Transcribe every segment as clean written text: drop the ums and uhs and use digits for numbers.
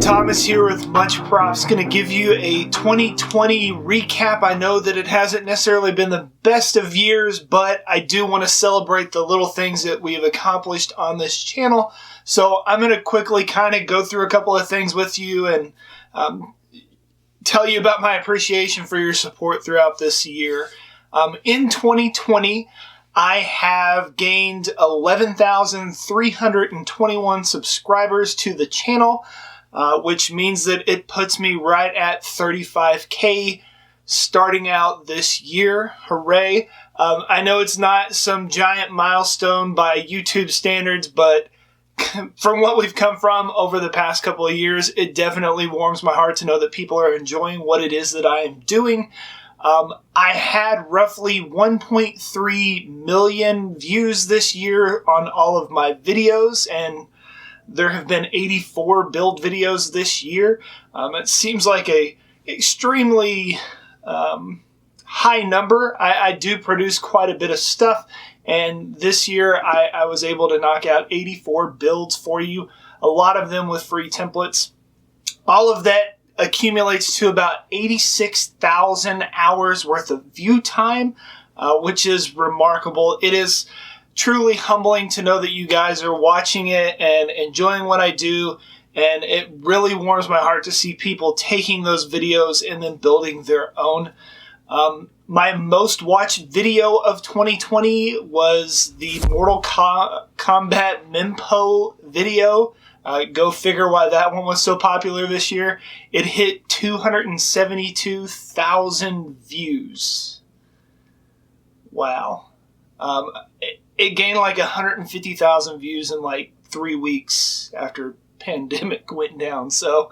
Thomas here with Much Props. Going to give you a 2020 recap. I know that it hasn't necessarily been the best of years, but I do want to celebrate the little things that we have accomplished on this channel. So I'm going to quickly kind of go through a couple of things with you and tell you about my appreciation for your support throughout this year. In 2020, I have gained 11,321 subscribers to the channel, which means that it puts me right at 35K starting out this year. Hooray. I know it's not some giant milestone by YouTube standards, but from what we've come from over the past couple of years, it definitely warms my heart to know that people are enjoying what it is that I am doing. I had roughly 1.3 million views this year on all of my videos, and there have been 84 build videos this year. It seems like a extremely high number. I do produce quite a bit of stuff, and this year I was able to knock out 84 builds for you, a lot of them with free templates. All of that accumulates to about 86,000 hours worth of view time, which is remarkable. It is truly humbling to know that you guys are watching it and enjoying what I do, and it really warms my heart to see people taking those videos and then building their own. My most watched video of 2020 was the Mortal Kombat Mimpo video. Go figure why that one was so popular this year. It hit 272,000 views. Wow. It gained like 150,000 views in like 3 weeks after pandemic went down. So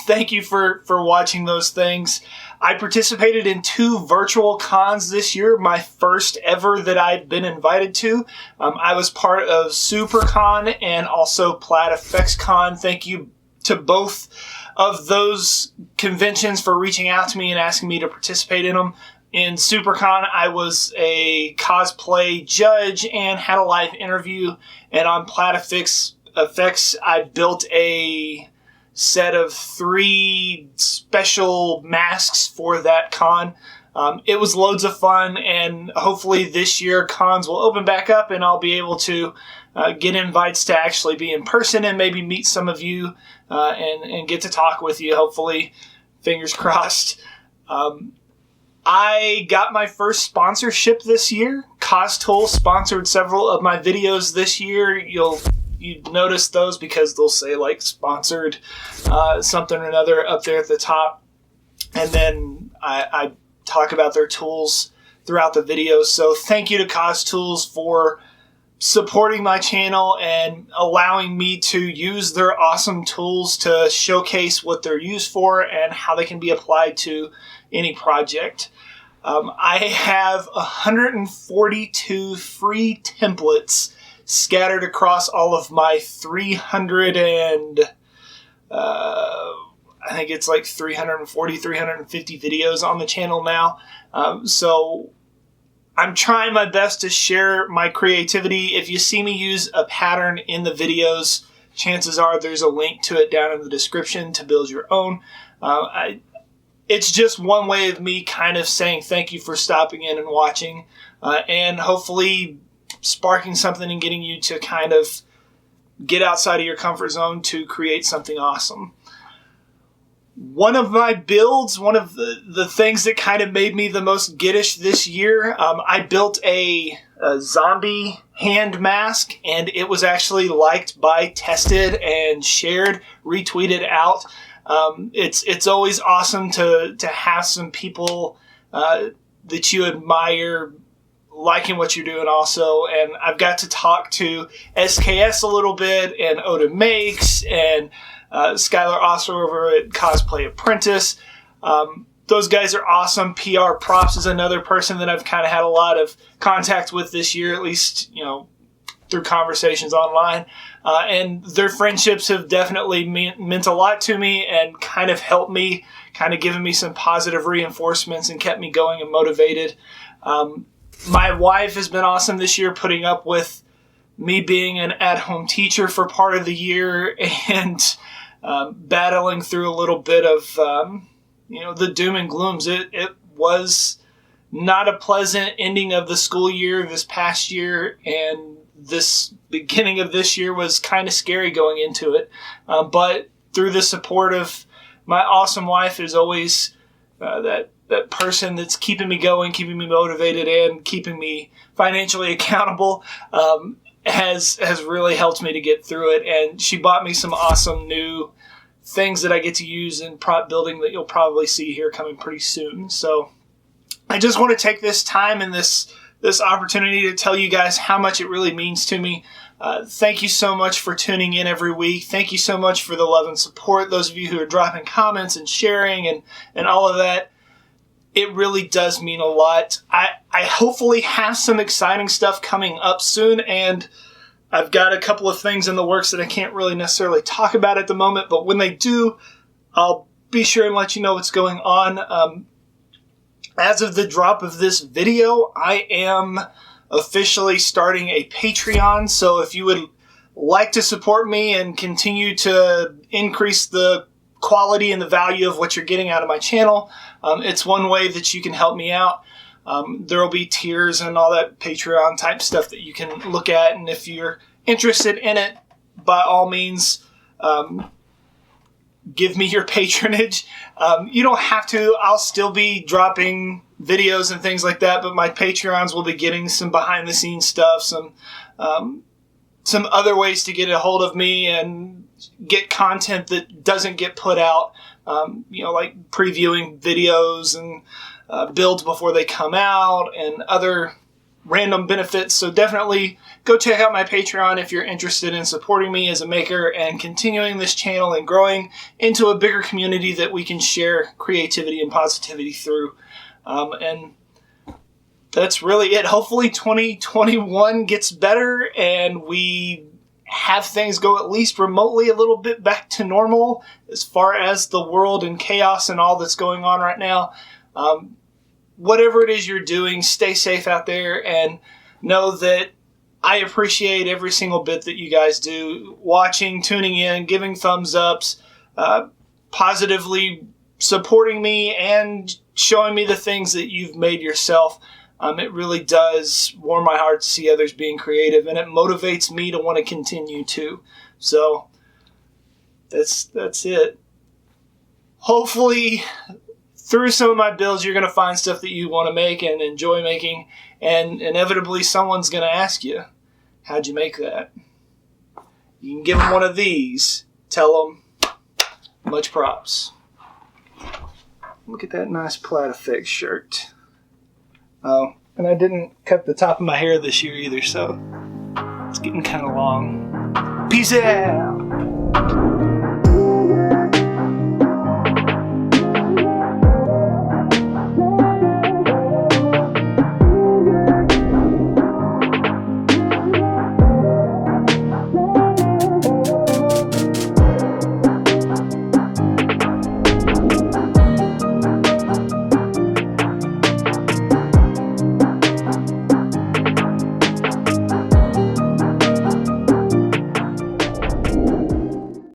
thank you for watching those things. I participated in 2 virtual cons this year, my first ever that I've been invited to. I was part of SuperCon and also Plaid Effects Con. Thank you to both of those conventions for reaching out to me and asking me to participate in them. In SuperCon, I was a cosplay judge and had a live interview. And on Plaid Effects, I built a set of 3 special masks for that con. It was loads of fun, and hopefully this year cons will open back up and I'll be able to get invites to actually be in person and maybe meet some of you and get to talk with you, hopefully. Fingers crossed. I got my first sponsorship this year. CosTool sponsored several of my videos this year. You'd notice those because they'll say like sponsored something or another up there at the top. And then I talk about their tools throughout the video. So thank you to CosTools for supporting my channel and allowing me to use their awesome tools to showcase what they're used for and how they can be applied to any project. I have 142 free templates scattered across all of my 300 and I think it's like 340, 350 videos on the channel now. So I'm trying my best to share my creativity. If you see me use a pattern in the videos, chances are there's a link to it down in the description to build your own. It's just one way of me kind of saying thank you for stopping in and watching, and hopefully sparking something and getting you to kind of get outside of your comfort zone to create something awesome. One of my builds, one of the things that kind of made me the most giddish this year, I built a zombie hand mask, and it was actually liked by Tested and shared, retweeted out. It's always awesome to have some people that you admire liking what you're doing also, and I've got to talk to SKS a little bit, and Oda Makes, and Skylar Osler over at Cosplay Apprentice. Those guys are awesome. PR Props is another person that I've kind of had a lot of contact with this year, at least, through conversations online. And their friendships have definitely meant a lot to me and kind of helped me, kind of given me some positive reinforcements and kept me going and motivated. My wife has been awesome this year, putting up with me being an at-home teacher for part of the year and battling through a little bit of the doom and glooms. It was not a pleasant ending of the school year this past year, and this beginning of this year was kind of scary going into it. But through the support of my awesome wife, is always that person that's keeping me going, keeping me motivated, and keeping me financially accountable, has really helped me to get through it. And she bought me some awesome new things that I get to use in prop building that you'll probably see here coming pretty soon. So I just want to take this time and this opportunity to tell you guys how much it really means to me. Thank you so much for tuning in every week. Thank you so much for the love and support. Those of you who are dropping comments and sharing and all of that. It really does mean a lot. I hopefully have some exciting stuff coming up soon, and I've got a couple of things in the works that I can't really necessarily talk about at the moment, but when they do, I'll be sure and let you know what's going on. As of the drop of this video, I am officially starting a Patreon, so if you would like to support me and continue to increase the quality and the value of what you're getting out of my channel, it's one way that you can help me out. There will be tiers and all that Patreon type stuff that you can look at, and if you're interested in it, by all means, give me your patronage. You don't have to. I'll still be dropping videos and things like that, but my Patreons will be getting some behind the scenes stuff, some other ways to get a hold of me and get content that doesn't get put out, like previewing videos and builds before they come out and other random benefits. So definitely go check out my Patreon if you're interested in supporting me as a maker and continuing this channel and growing into a bigger community that we can share creativity and positivity through. And that's really it. Hopefully 2021 gets better and we have things go at least remotely a little bit back to normal as far as the world and chaos and all that's going on right now. Whatever it is you're doing, stay safe out there and know that I appreciate every single bit that you guys do. Watching, tuning in, giving thumbs ups, positively supporting me and showing me the things that you've made yourself. It really does warm my heart to see others being creative, and it motivates me to want to continue to. So that's it. Hopefully, through some of my builds, you're going to find stuff that you want to make and enjoy making, and inevitably someone's going to ask you, how'd you make that? You can give them one of these. Tell them, much props. Look at that nice Plaid Effects shirt. Oh, and I didn't cut the top of my hair this year either, so it's getting kind of long. Peace out!